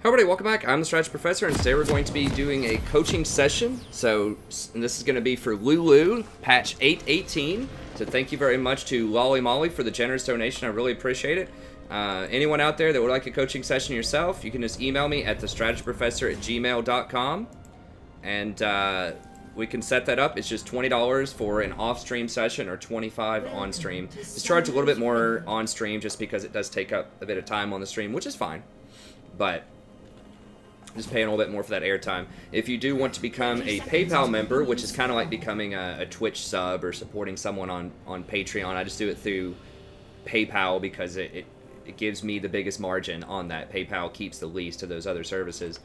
Hi everybody, welcome back. I'm the Strategy Professor, and today we're going to be doing a coaching session. So this is going to be for Lulu, patch 818. So thank you very much to Lolly Molly for the generous donation. I really appreciate it. Anyone out there that would like a coaching session yourself, you can just email me at thestrategyprofessor@gmail.com, and we can set that up. It's just $20 for an off-stream session or $25 on-stream. Just charge a little bit more on-stream just because it does take up a bit of time on the stream, which is fine. But just paying a little bit more for that airtime. If you do want to become a PayPal member, which is kind of like becoming a Twitch sub or supporting someone on Patreon, I just do it through PayPal because it gives me the biggest margin on that. PayPal keeps the least of those other services.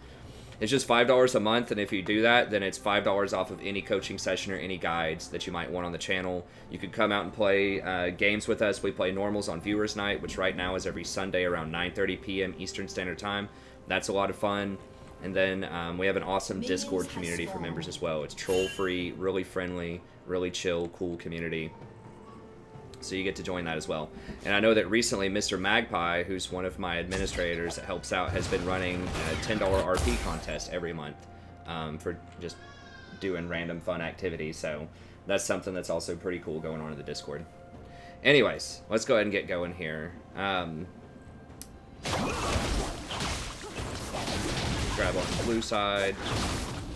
It's just $5 a month, and if you do that, then it's $5 off of any coaching session or any guides that you might want on the channel. You could come out and play games with us. We play normals on Viewers Night, which right now is every Sunday around 9:30 p.m. Eastern Standard Time. That's a lot of fun. And then we have an awesome Discord community for members as well. It's troll-free, really friendly, really chill, cool community. So you get to join that as well. And I know that recently Mr. Magpie, who's one of my administrators that helps out, has been running a $10 RP contest every month for just doing random fun activities. So that's something that's also pretty cool going on in the Discord. Anyways, let's go ahead and get going here. Grab on the blue side.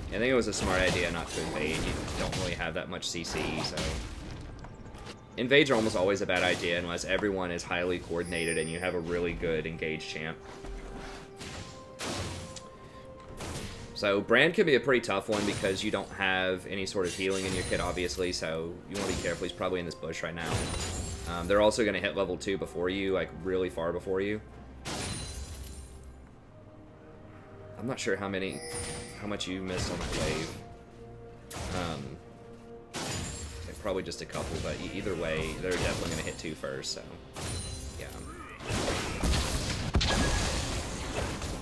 I think it was a smart idea not to invade. You don't really have that much CC, so... Invades are almost always a bad idea unless everyone is highly coordinated and you have a really good engaged champ. So Brand can be a pretty tough one because you don't have any sort of healing in your kit, obviously, so you want to be careful. He's probably in this bush right now. They're also going to hit level 2 before you, like really far before you. I'm not sure how much you missed on that wave. Probably just a couple, but either way, they're definitely going to hit 2 first, so, yeah.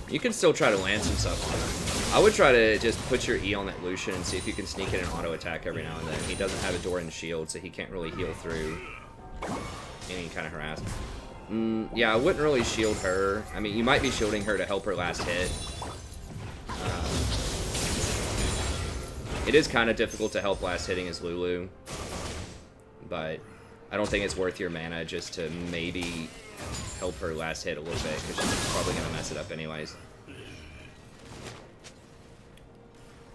You can still try to land some stuff on him. I would try to just put your E on that Lucian and see if you can sneak in an auto attack every now and then. He doesn't have a door and shield, so he can't really heal through any kind of harassment. Yeah, I wouldn't really shield her. I mean, you might be shielding her to help her last hit. It is kind of difficult to help last hitting as Lulu, but I don't think it's worth your mana just to maybe help her last hit a little bit, because she's probably going to mess it up anyways.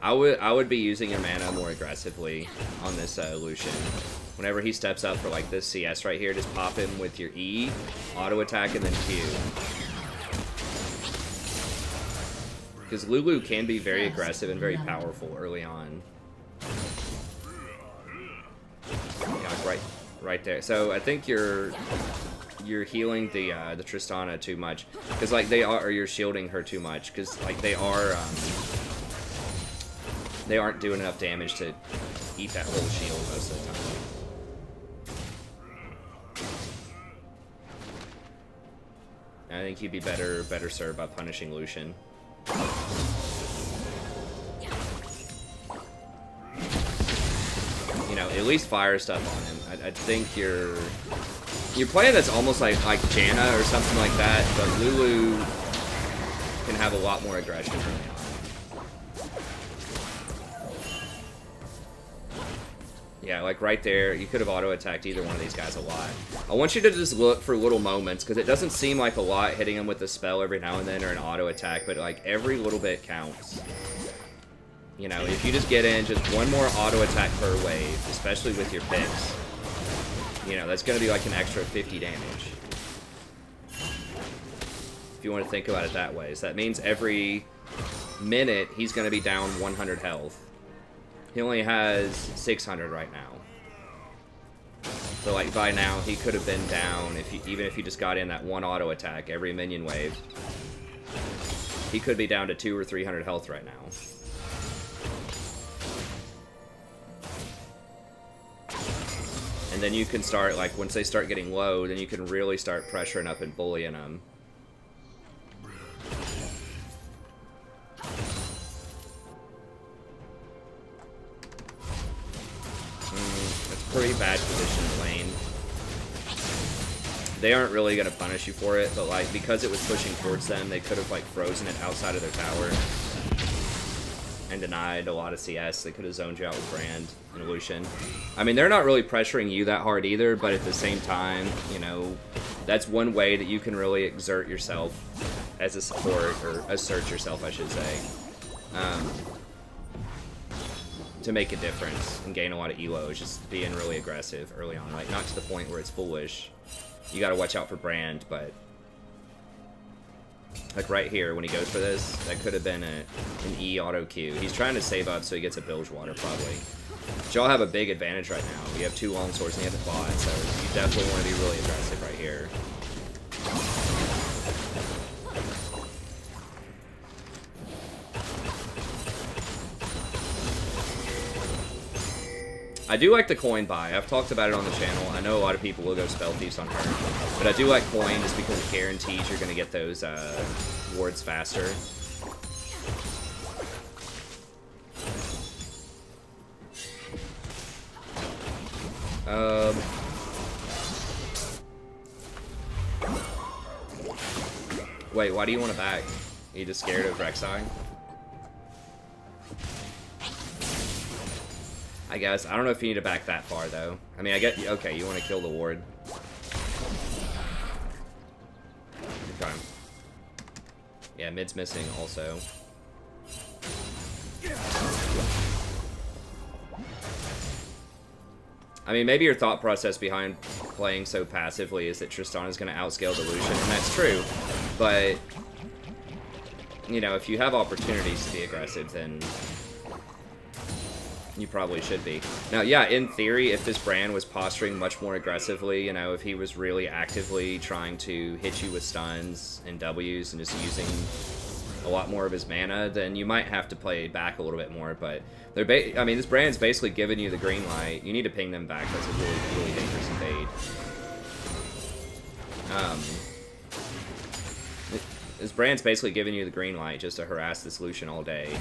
I would be using your mana more aggressively on this Lucian. Whenever he steps up for like this CS right here, just pop him with your E, auto attack, and then Q. Because Lulu can be very aggressive and very powerful early on. Yeah, like right there. So I think you're healing the Tristana too much, because like or you're shielding her too much, because like they aren't doing enough damage to eat that whole shield most of the time. I think you'd be better served by punishing Lucian. You know, at least fire stuff on him. I think you're playing that's almost like Janna or something like that, but Lulu can have a lot more aggression early on. Yeah, like right there, you could have auto-attacked either one of these guys a lot. I want you to just look for little moments, because it doesn't seem like a lot hitting them with a spell every now and then or an auto-attack, but like every little bit counts. You know, if you just get in just one more auto-attack per wave, especially with your picks, you know, that's going to be like an extra 50 damage. If you want to think about it that way. So that means every minute, he's going to be down 100 health. He only has 600 right now. So like by now he could have been down even if he just got in that one auto attack every minion wave. He could be down to 200 or 300 health right now. And then you can start, like once they start getting low, then you can really start pressuring up and bullying them. Pretty bad position in lane. they aren't really going to punish you for it, but like because it was pushing towards them, they could have like frozen it outside of their tower and denied a lot of CS. They could have zoned you out with Brand and Lucian. I mean, they're not really pressuring you that hard either, but at the same time, you know, that's one way that you can really exert yourself as a support, or assert yourself, I should say, to make a difference and gain a lot of elo, is just being really aggressive early on. Like, not to the point where it's foolish. You gotta watch out for Brand, but like right here, when he goes for this, that could have been an E auto Q. He's trying to save up so he gets a bilge water, probably. But y'all have a big advantage right now. You have 2 long swords and you have the bot, so you definitely want to be really aggressive right here. I do like the coin buy. I've talked about it on the channel. I know a lot of people will go Spell Thieves on her, but I do like coin just because it guarantees you're going to get those wards faster. Wait, why do you want to back? Are you just scared of Rek'Sai? I guess. I don't know if you need to back that far, though. I mean, I get... Okay, you want to kill the ward. Okay. Yeah, mid's missing, also. I mean, maybe your thought process behind playing so passively is that Tristana's going to outscale the Lucian, and that's true. But, you know, if you have opportunities to be aggressive, then... you probably should be. Now, yeah, in theory, if this Brand was posturing much more aggressively, you know, if he was really actively trying to hit you with stuns and W's and just using a lot more of his mana, then you might have to play back a little bit more, but they're I mean, this Brand's basically giving you the green light. You need to ping them back. That's a really, really dangerous invade. This Brand's basically giving you the green light just to harass this Lucian all day.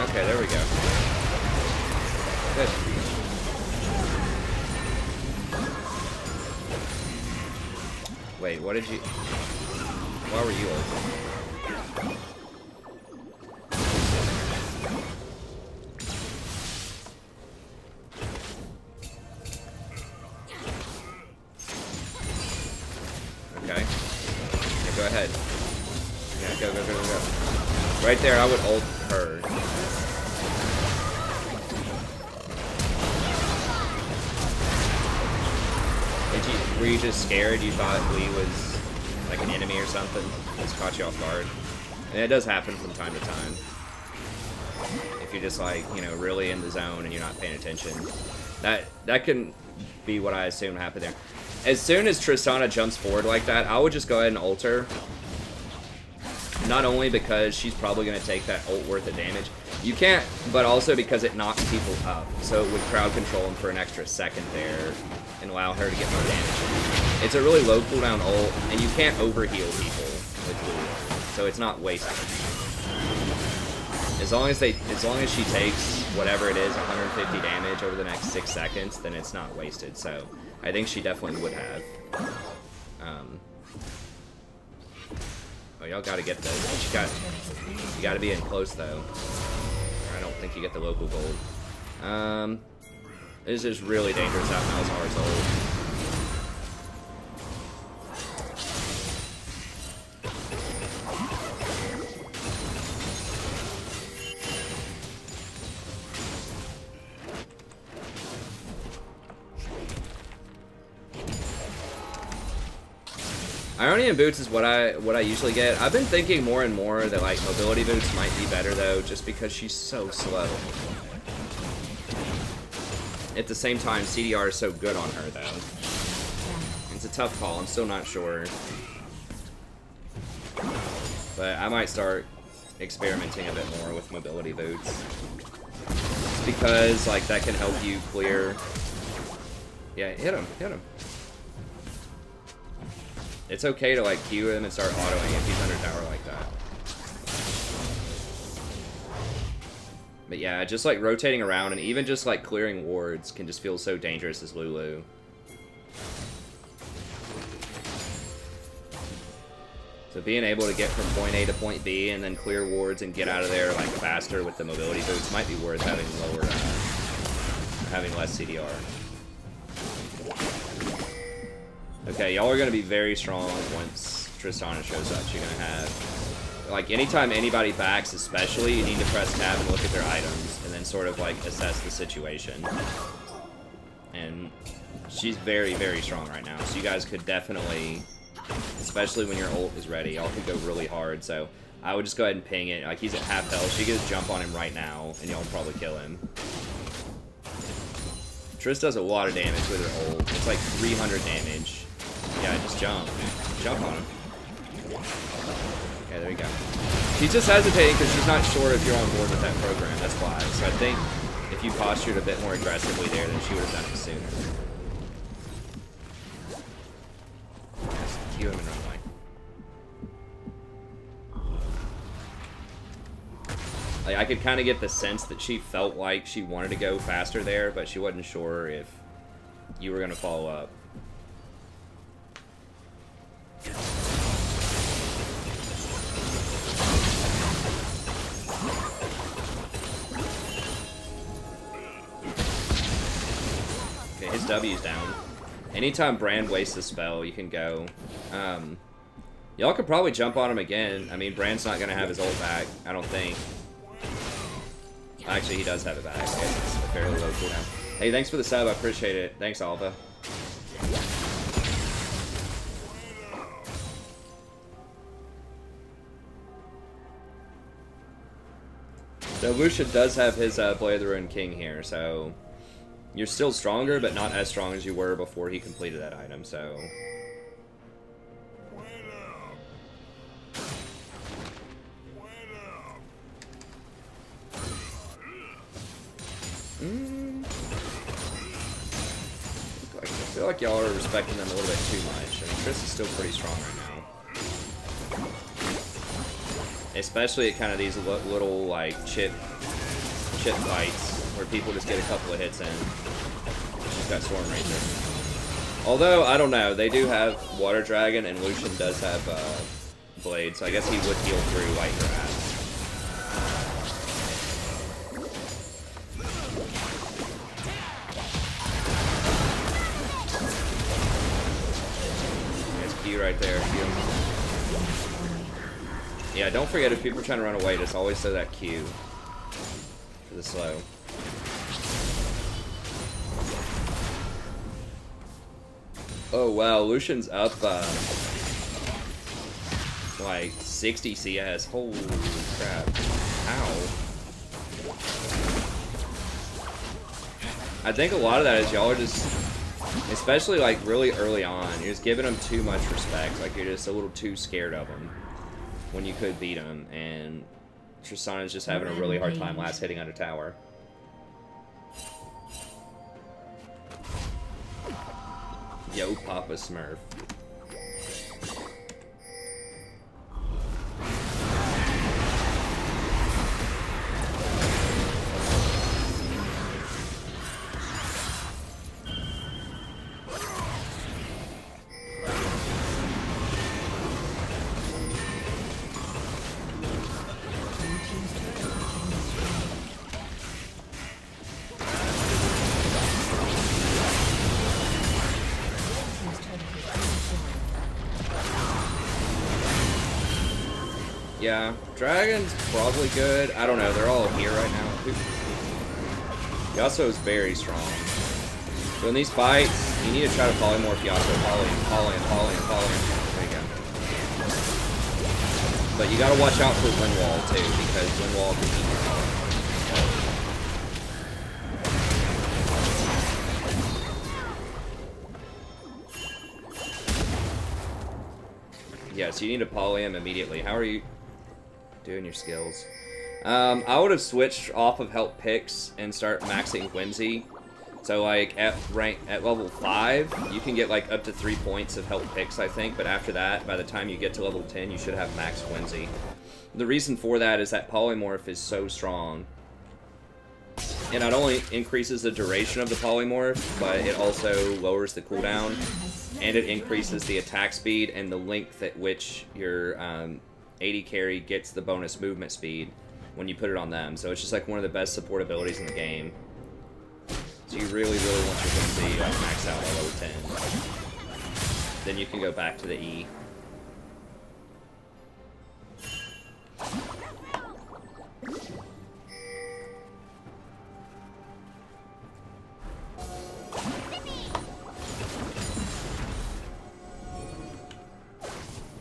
Okay, there we go. Good. Wait, what did you... Why were you ulting? Okay. Yeah, go ahead. Yeah, go, go, go, go, go. Right there, I would ult her. Were you just scared? You thought Lee was like an enemy or something? Just caught you off guard. And it does happen from time to time. If you're just like, you know, really in the zone and you're not paying attention. That can be what I assume happened there. As soon as Tristana jumps forward like that, I would just go ahead and ult her. Not only because she's probably going to take that ult worth of damage. You can't, but also because it knocks people up. So it would crowd control them for an extra second there and allow her to get more damage. It's a really low cooldown ult, and you can't overheal people with Lulu. So it's not wasted. As long as she takes whatever it is, 150 damage over the next 6 seconds, then it's not wasted. So I think she definitely would have. Oh, y'all gotta get those. You gotta be in close though. I don't think you get the local gold. This is really dangerous out Malzahar's ult. Ionian boots is what I usually get. I've been thinking more and more that like mobility boots might be better though, just because she's so slow. At the same time, CDR is so good on her though. It's a tough call. I'm still not sure, but I might start experimenting a bit more with mobility boots, because like that can help you clear. Yeah, hit him, hit him. It's okay to like Q him and start autoing if he's under tower like that. But yeah, just like rotating around and even just like clearing wards can just feel so dangerous as Lulu. So being able to get from point A to point B and then clear wards and get out of there like faster with the mobility boots might be worth having lower, having less CDR. Okay, y'all are going to be very strong once Tristana shows up. You're going to have, like, anytime anybody backs especially, you need to press tab and look at their items and then sort of like assess the situation. And she's very, very strong right now. So you guys could definitely, especially when your ult is ready, y'all could go really hard. So I would just go ahead and ping it. Like, he's at half health. She could just jump on him right now, and y'all would probably kill him. Triss does a lot of damage with her ult. It's like 300 damage. Yeah, just jump. Jump on him. Okay, there you go. She's just hesitating because she's not sure if you're on board with that program. That's why. So I think if you postured a bit more aggressively there, then she would have done it sooner. Just cue him and run away. Like, I could kind of get the sense that she felt like she wanted to go faster there, but she wasn't sure if you were going to follow up. Okay, his W's down. Anytime Brand wastes a spell, you can go. Y'all could probably jump on him again. I mean, Brand's not going to have his ult back, I don't think. Actually, he does have it back. It's a fairly low cooldown. Hey, thanks for the sub. I appreciate it. Thanks, Alva. So Lucian does have his Blade of the Ruined King here, so you're still stronger, but not as strong as you were before he completed that item, so... I feel like y'all are respecting them a little bit too much. I mean, Triss is still pretty strong right now. Especially at kind of these little, like, chip fights, where people just get a couple of hits in. She's got Storm Ranger. Although, I don't know, they do have Water Dragon, and Lucian does have Blade, so I guess he would heal through White Grass. Right there. Yeah, don't forget if people are trying to run away, just always throw that Q for the slow. Oh wow, Lucian's up like 60 CS. Holy crap. Ow. I think a lot of that is y'all are just, especially like really early on, you're just giving them too much respect. Like, you're just a little too scared of them when you could beat them, and Tristana's just having a really hard time last hitting under tower. Yo, Papa Smurf. Yeah, Dragon's probably good. I don't know, they're all here right now. Yasuo is very strong. So in these fights, you need to try to polymorph Yasuo. Poly. There you go. But you gotta watch out for Windwall too, because Windwall can eat your health. Yeah, so you need to poly him immediately. How are you doing your skills? I would have switched off of help picks and start maxing Whimsy. So like at level 5, you can get like up to 3 points of health picks, I think. But after that, by the time you get to level 10, you should have max Whimsy. The reason for that is that Polymorph is so strong. It not only increases the duration of the Polymorph, but it also lowers the cooldown, and it increases the attack speed and the length at which your AD carry gets the bonus movement speed when you put it on them. So it's just like one of the best support abilities in the game. So you really, really want your Whimsy max out at level 10. Then you can go back to the E.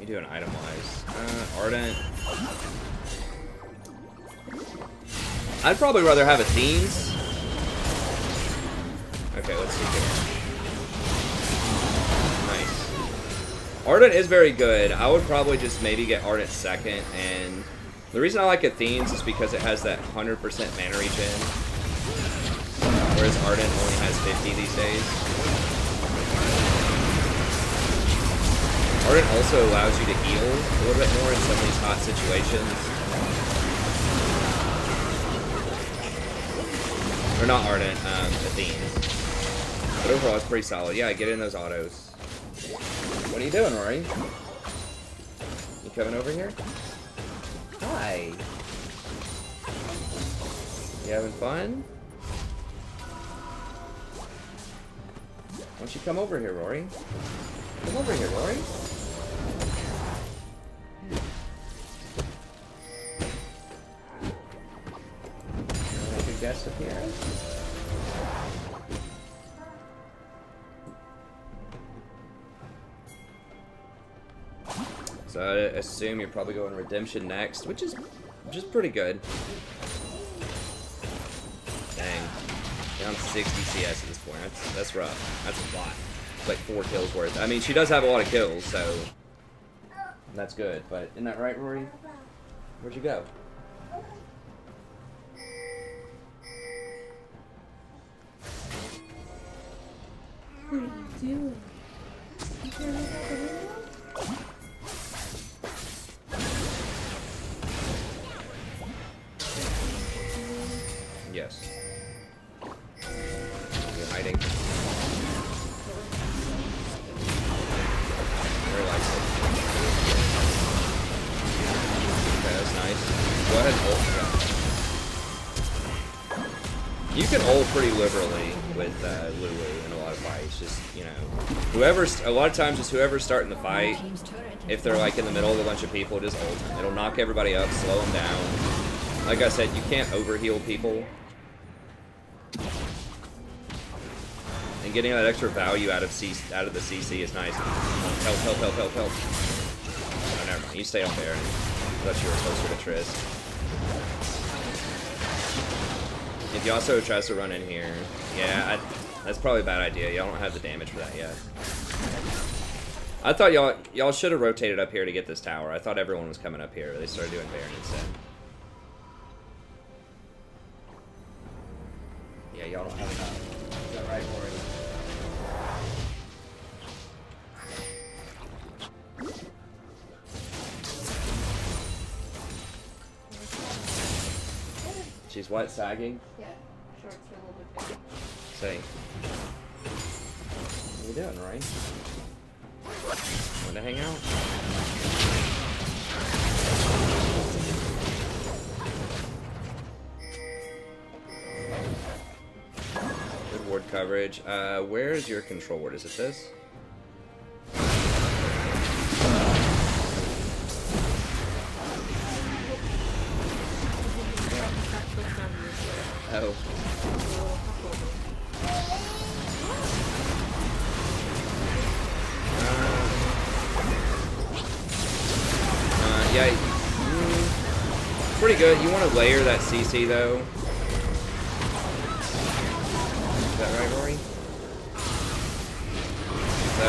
You do an item-wise. Ardent. I'd probably rather have Athene's. Okay, let's see here. Nice. Ardent is very good. I would probably just maybe get Ardent second, and the reason I like Athene's is because it has that 100% mana regen, whereas Ardent only has 50 these days. Ardent also allows you to heal a little bit more in some of these hot situations. Or not Ardent, Athene. But overall, it's pretty solid. Yeah, get in those autos. What are you doing, Rory? You coming over here? Hi. You having fun? Why don't you come over here, Rory? Come over here, Rory. Make a guest appearance. So I assume you're probably going Redemption next, which is pretty good. Dang, down 60 CS at this point. That's rough. That's a lot. It's like 4 kills worth. I mean, she does have a lot of kills, so that's good. But isn't that right, Rory? Where'd you go? What are you doing? You can't look out the window? Yes. You're hiding. Very likes it. Okay, that's nice. Go ahead and ult. You can ult pretty liberally with Lulu in a lot of fights. Just, you know, a lot of times just whoever's starting the fight, if they're like in the middle of a bunch of people, just ult them. It'll knock everybody up, slow them down. Like I said, you can't overheal people. And getting that extra value out of the CC is nice. Help, help, help, help, help. Oh, never mind. You stay on there. I thought you were closer to Triss. If Yasuo tries to run in here, yeah, that's probably a bad idea. Y'all don't have the damage for that yet. I thought y'all should have rotated up here to get this tower. I thought everyone was coming up here. They started doing Baron instead. Yeah, y'all don't have enough. Is that right, Rory? She's what, sagging? Yeah, shorts are a little bit big. Say. What are you doing, Rory? Want to hang out? Good ward coverage. Where is your control ward? Is it this? Oh. Yeah, pretty good. You want to layer that CC though. Is that right, Rory? So,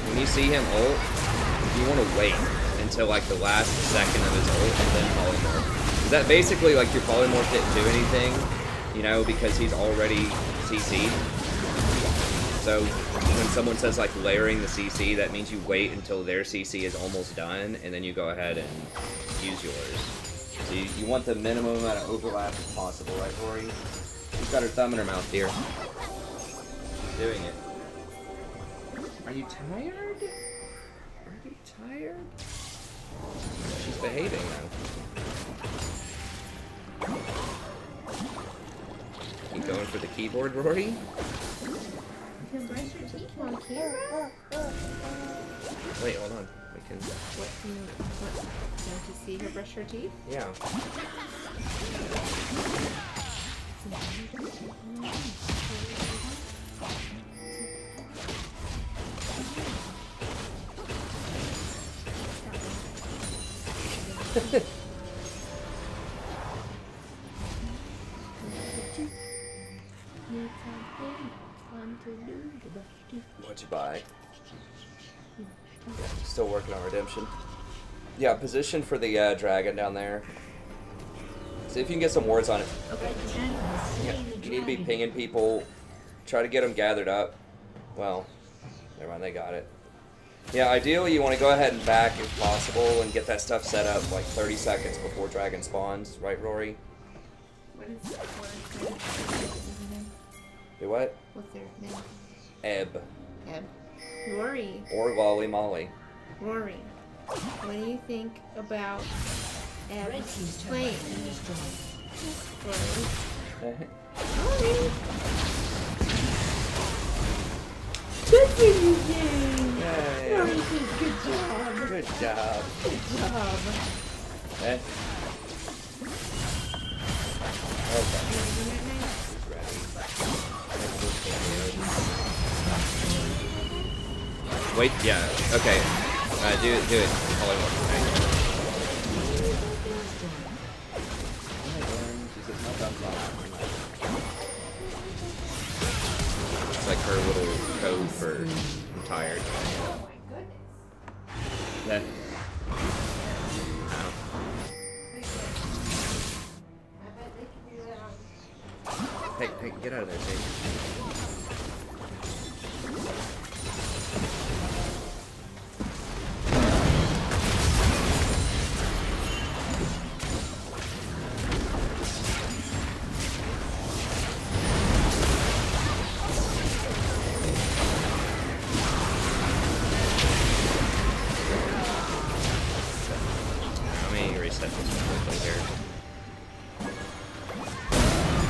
when you see him ult, you want to wait until like the last second of his ult and then polymorph. Is that basically like your polymorph didn't do anything? you know, because he's already CC'd. So when someone says like layering the CC, that means you wait until their CC is almost done, and then you go ahead and use yours. So you want the minimum amount of overlap as possible, right, Rory? She's got her thumb in her mouth here. She's doing it. Are you tired? Are you tired? She's behaving now. Keep going for the keyboard, Rory. You can brush your teeth on camera. Wait, hold on. We can. What don't you see her brush her teeth? Yeah. What'd you buy? Yeah, still working on redemption. Yeah, position for the dragon down there. See if you can get some words on it. Okay. Yeah, you need to be pinging people. Try to get them gathered up. Well, never mind, they got it. Yeah, ideally you want to go ahead and back if possible and get that stuff set up like 30 seconds before dragon spawns, right, Rory? What is their name? Do what? What's their name? Ebb. Ebb. Rory. Or Lolly Molly. Rory. What do you think about Ebb playing? Rory. Good for you, Jane. Yay. Rory says good job. Good job. Good job. Eh? Okay. Wait, yeah, okay. Do it. All I want. It's like her little code for I'm tired. Oh my goodness. Yeah. Hey, get out of there, Jake. Let me reset this one quickly here.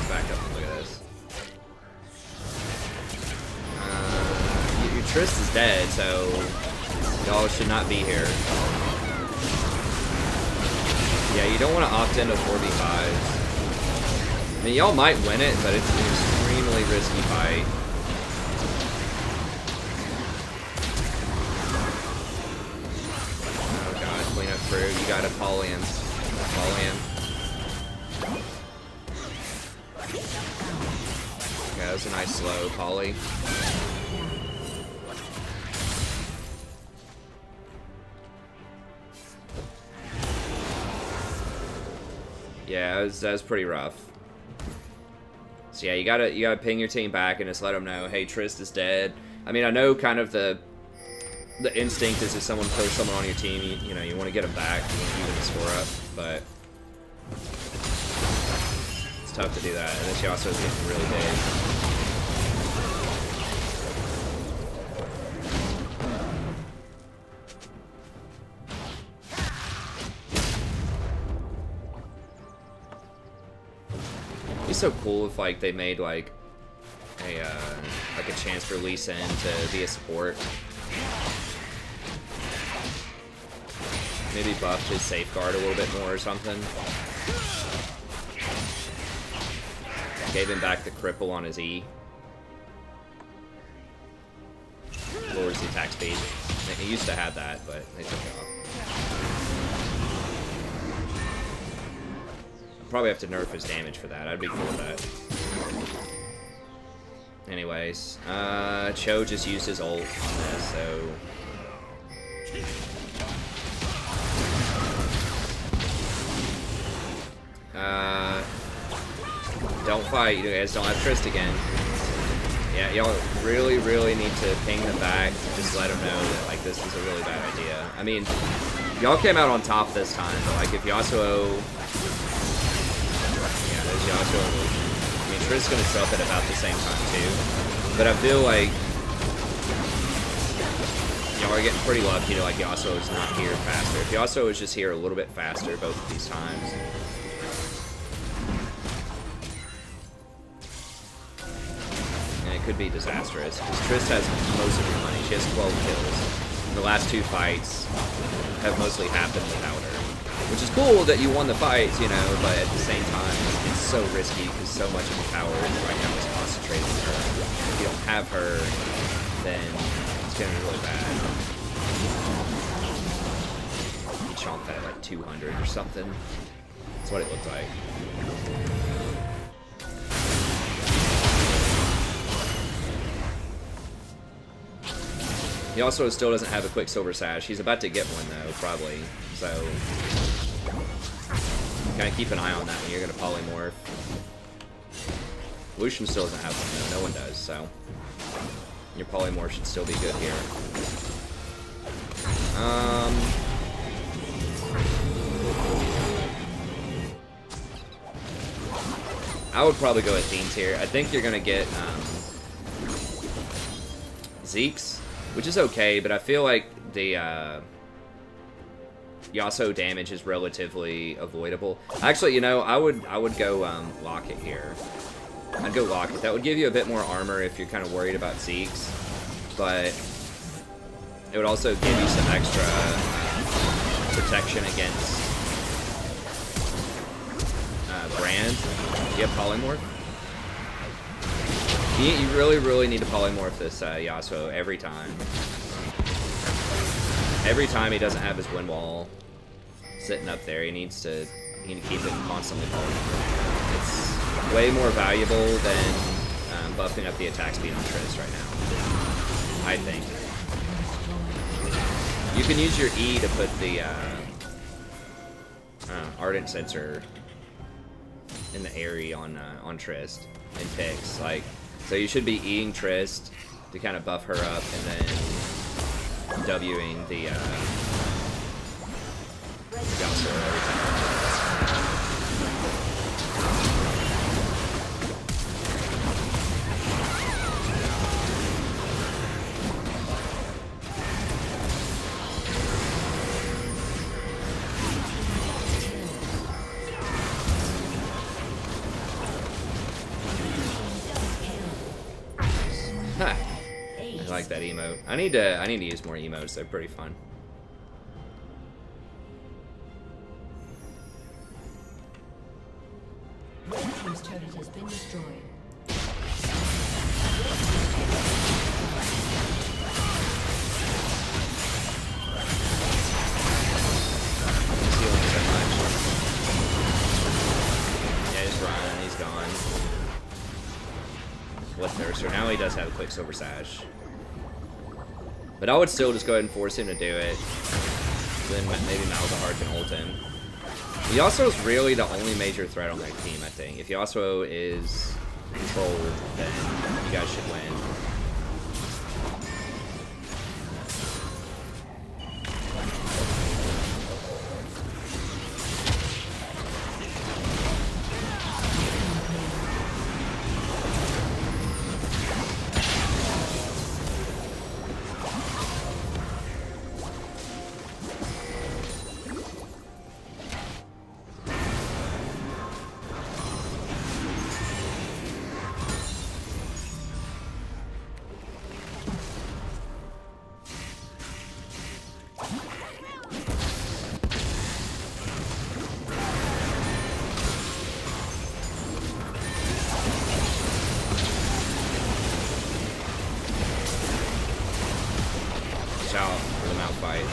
Back up and look at this. Your Trist is dead, so y'all should not be here. Yeah, you don't want to opt into 4v5s. I mean, y'all might win it, but it's an extremely risky fight. Oh god, clean up crew. You got a Paulian. Yeah, that was a nice slow Polly. Yeah, that was pretty rough. So yeah, you gotta ping your team back and just let them know, hey, Trist is dead. I mean, I know kind of the instinct is if someone kills someone on your team, you know, you want to get them back, you want to even the score up, but it's tough to do that. And then she also is getting really big. It'd be so cool if like they made like a chance for Lee Sin to be a support. Maybe buffed his safeguard a little bit more or something. Gave him back the cripple on his E. Lowers the attack speed. He used to have that, but they took it off. Probably have to nerf his damage for that. I'd be cool with that. Anyways, Cho just used his ult on this, so... don't fight. You guys don't have Trist again. Yeah, y'all really, really need to ping them back. Just let them know that, like, this was a really bad idea. I mean, y'all came out on top this time, but, like, if Yasuo... Yeah, there's Yasuo and Lucian. I mean, Trist's gonna show up at about the same time, too. But I feel like y'all are getting pretty lucky to, like, Yasuo is not here faster. If Yasuo is just here a little bit faster both of these times... could be disastrous. Trist has most of her money. She has 12 kills. The last 2 fights have mostly happened without her. Which is cool that you won the fights, you know, but at the same time, it's so risky because so much of the power right now is concentrated on her. If you don't have her, then it's going to be really bad. You chomped that at like 200 or something. That's what it looked like. He also still doesn't have a Quicksilver Sash. He's about to get one, though, probably. So, kind of keep an eye on that when you're going to polymorph. Lucian still doesn't have one, though. No one does, so your polymorph should still be good here. I would probably go with Fiends here. I think you're going to get Zeke's, which is okay, but I feel like the Yasuo damage is relatively avoidable. Actually, you know, I would go Locket here. I'd go Locket. That would give you a bit more armor if you're kind of worried about Zeke's, but it would also give you some extra protection against Brand. Do you have Polymorph? You really, really need to polymorph this Yasuo every time. Every time he doesn't have his wind wall sitting up there, you need to keep it constantly polymorphed. It's way more valuable than buffing up the attack speed on Trist right now, I think. You can use your E to put the Ardent Sensor in the Aerie on Trist and picks, like. So you should be E'ing Trist to kind of buff her up, and then W'ing the Yasuo every time. I like that emote. I need to use more emotes. They're pretty fun. Red team's turret has been destroyed. He's healing so much. Yeah, he's running. He's gone. What Thirster? Now he does have a Quicksilver Sash. But I would still just go ahead and force him to do it. Then maybe Malzahar can ult him. Yasuo is really the only major threat on their team, I think. If Yasuo is controlled, then you guys should win. Out for the mount fight.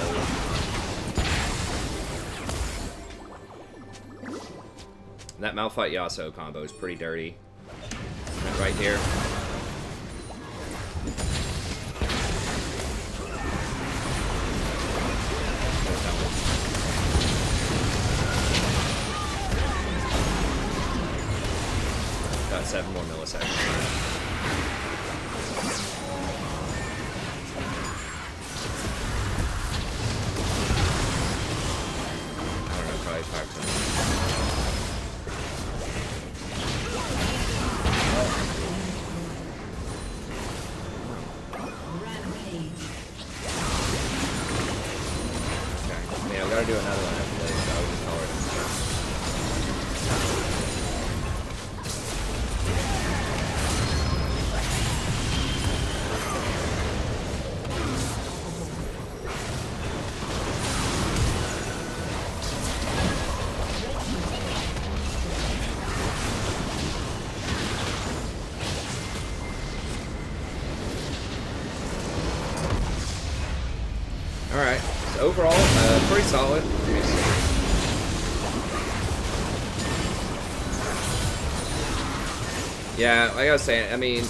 That Malphite Yasuo combo is pretty dirty. Right here. Got 7 more milliseconds. I don't know, probably 5 I gotta do another one after this, so I'll just call it. Alright, so overall, pretty solid. Yeah, like I was saying, I mean,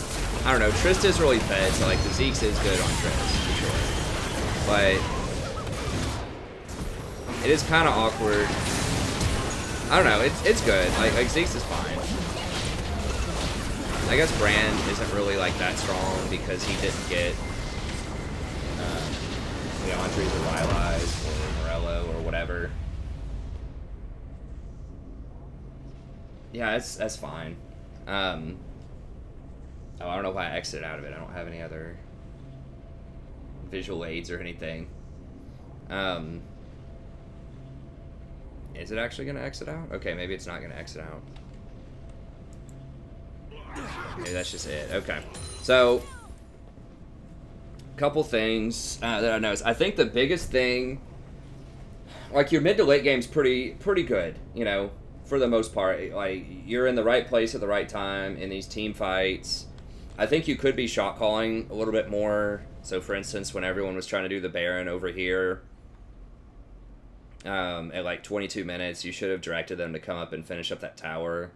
I don't know, Trist is really fed, so like the Zeke's is good on Trist, for sure. But it is kind of awkward. I don't know, it's good. Like Zeke's is fine. I guess Brand isn't really like that strong because he didn't get you know, Andres or Rylai's or Morello or whatever. Yeah, that's fine. Oh, I don't know why I exited out of it. I don't have any other visual aids or anything. Is it actually going to exit out? Okay, maybe it's not going to exit out. Maybe that's just it. Okay. So, couple things that I noticed. I think the biggest thing, like your mid to late game's pretty good, you know, for the most part. Like you're in the right place at the right time in these team fights. I think you could be shot calling a little bit more. So for instance, when everyone was trying to do the Baron over here at like 22 minutes, you should have directed them to come up and finish up that tower.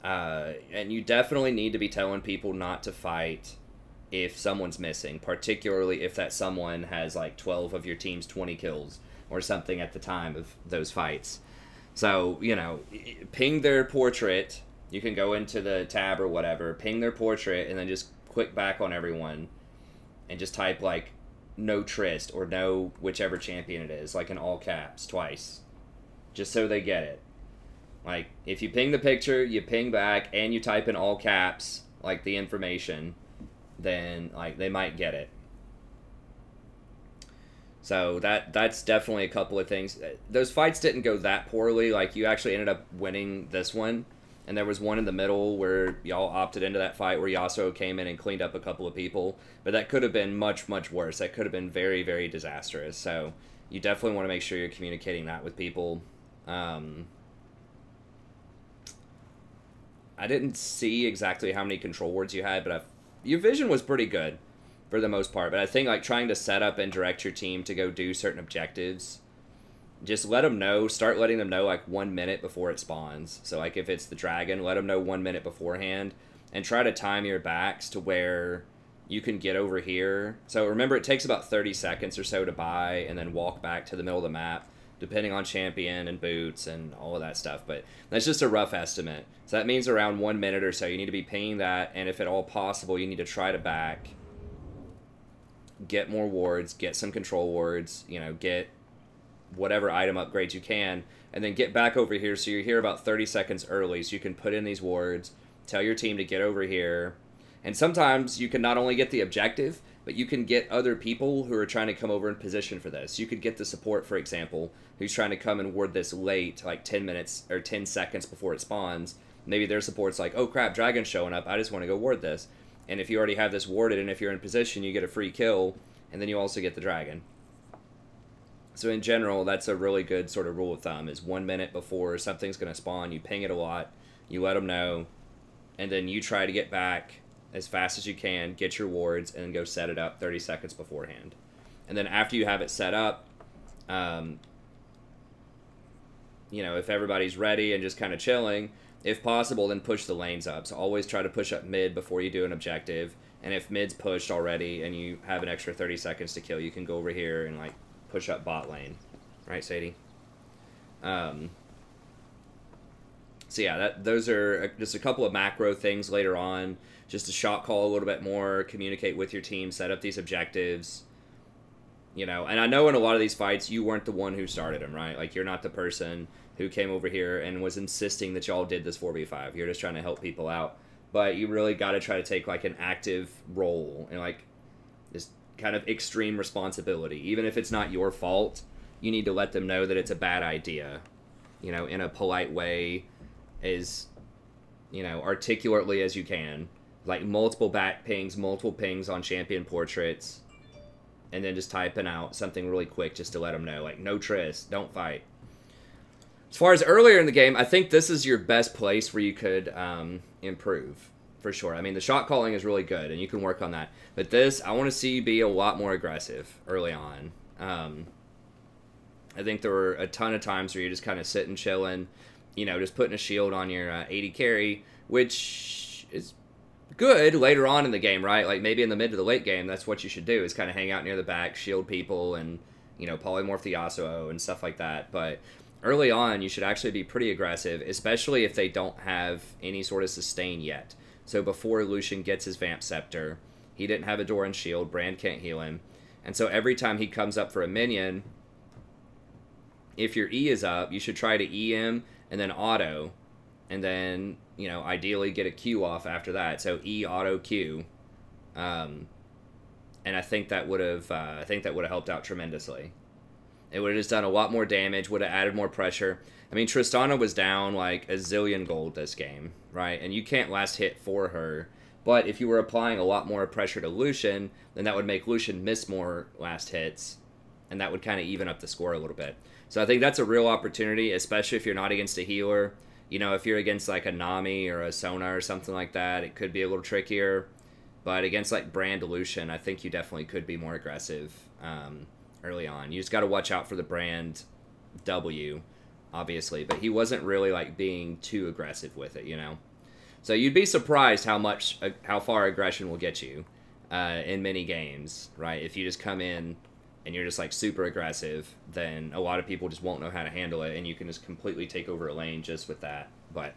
And you definitely need to be telling people not to fight if someone's missing, particularly if that someone has like 12 of your team's 20 kills or something at the time of those fights. So, you know, ping their portrait. You can go into the tab or whatever, ping their portrait, and then just click back on everyone and just type like no Trist or no whichever champion it is, like in all caps twice, just so they get it. Like if you ping the picture, you ping back, and you type in all caps like the information, then like they might get it. So that's definitely a couple of things. Those fights didn't go that poorly. Like you actually ended up winning this one, and there was one in the middle where y'all opted into that fight where Yasuo came in and cleaned up a couple of people, but that could have been much worse. That could have been very, very disastrous. So you definitely want to make sure you're communicating that with people. I didn't see exactly how many control words you had, but your vision was pretty good for the most part. But I think like trying to set up and direct your team to go do certain objectives, just let them know, start letting them know like 1 minute before it spawns. So like if it's the dragon, let them know 1 minute beforehand, and try to time your backs to where you can get over here. So remember, it takes about 30 seconds or so to buy and then walk back to the middle of the map, depending on champion and boots and all of that stuff. But that's just a rough estimate. So that means around 1 minute or so, you need to be pinging that, and if at all possible, you need to try to back, get more wards, get some control wards, you know, get whatever item upgrades you can, and then get back over here so you're here about 30 seconds early so you can put in these wards, tell your team to get over here. And sometimes you can not only get the objective, but you can get other people who are trying to come over in position for this. You could get the support, for example, who's trying to come and ward this late, like 10 minutes or 10 seconds before it spawns. Maybe their support's like, oh crap, dragon's showing up, I just want to go ward this. And if you already have this warded, and if you're in position, you get a free kill, and then you also get the dragon. So in general, that's a really good sort of rule of thumb, is 1 minute before something's going to spawn, you ping it a lot, you let them know, and then you try to get back as fast as you can, get your wards, and then go set it up 30 seconds beforehand. And then after you have it set up, you know, if everybody's ready and just kind of chilling, if possible, then push the lanes up. So always try to push up mid before you do an objective. And if mid's pushed already and you have an extra 30 seconds to kill, you can go over here and like push up bot lane. Right, Sadie? So So yeah, those are just a couple of macro things later on. Just to shot call a little bit more, communicate with your team, set up these objectives. You know, and I know in a lot of these fights, you weren't the one who started them, right? Like, you're not the person who came over here and was insisting that y'all did this 4v5. You're just trying to help people out. But you really got to try to take, like, an active role and, like, this kind of extreme responsibility. Even if it's not your fault, you need to let them know that it's a bad idea, you know, in a polite way, as, you know, articulately as you can. Like, multiple back pings, multiple pings on champion portraits, and then just typing out something really quick just to let them know, like, no Triss, don't fight. As far as earlier in the game, I think this is your best place where you could improve, for sure. I mean, the shot calling is really good, and you can work on that. But this, I want to see you be a lot more aggressive early on. I think there were a ton of times where you're just kind of sitting, chilling, you know, just putting a shield on your 80 carry, which is good later on in the game, right? Like, maybe in the mid to the late game, that's what you should do, is kind of hang out near the back, shield people, and, you know, polymorph the Yasuo and stuff like that. But early on, you should actually be pretty aggressive, especially if they don't have any sort of sustain yet. So before Lucian gets his Vamp Scepter, he didn't have a Doran shield, Brand can't heal him. And so every time he comes up for a minion, if your E is up, you should try to E him and then auto, and then, you know, ideally get a Q off after that. So E, auto, Q. And I think that would have helped out tremendously. It would have just done a lot more damage, would have added more pressure. I mean, Tristana was down like a zillion gold this game, right? And you can't last hit for her. But if you were applying a lot more pressure to Lucian, then that would make Lucian miss more last hits. And that would kind of even up the score a little bit. So I think that's a real opportunity, especially if you're not against a healer. You know, if you're against like a Nami or a Sona or something like that, it could be a little trickier. But against like Brand Lucian, I think you definitely could be more aggressive early on. You just got to watch out for the Brand W, obviously. But he wasn't really like being too aggressive with it, you know. So you'd be surprised how far aggression will get you in many games, right? If you just come in and you're just like super aggressive, then a lot of people just won't know how to handle it, and you can just completely take over a lane just with that. But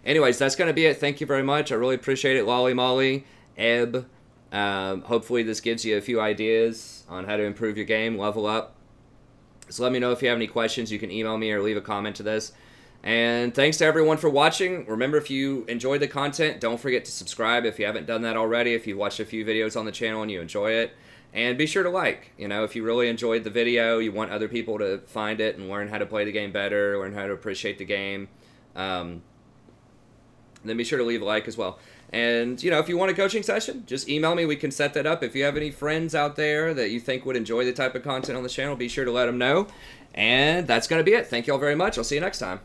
anyways, that's going to be it. Thank you very much. I really appreciate it, Lolly Molly, Ebb. Hopefully this gives you a few ideas on how to improve your game, level up. So let me know if you have any questions. You can email me or leave a comment to this. And thanks to everyone for watching. Remember, if you enjoyed the content, don't forget to subscribe if you haven't done that already, if you've watched a few videos on the channel and you enjoy it. And be sure to like, you know, if you really enjoyed the video, you want other people to find it and learn how to play the game better, learn how to appreciate the game, then be sure to leave a like as well. And, you know, if you want a coaching session, just email me. We can set that up. If you have any friends out there that you think would enjoy the type of content on the channel, be sure to let them know. And that's going to be it. Thank you all very much. I'll see you next time.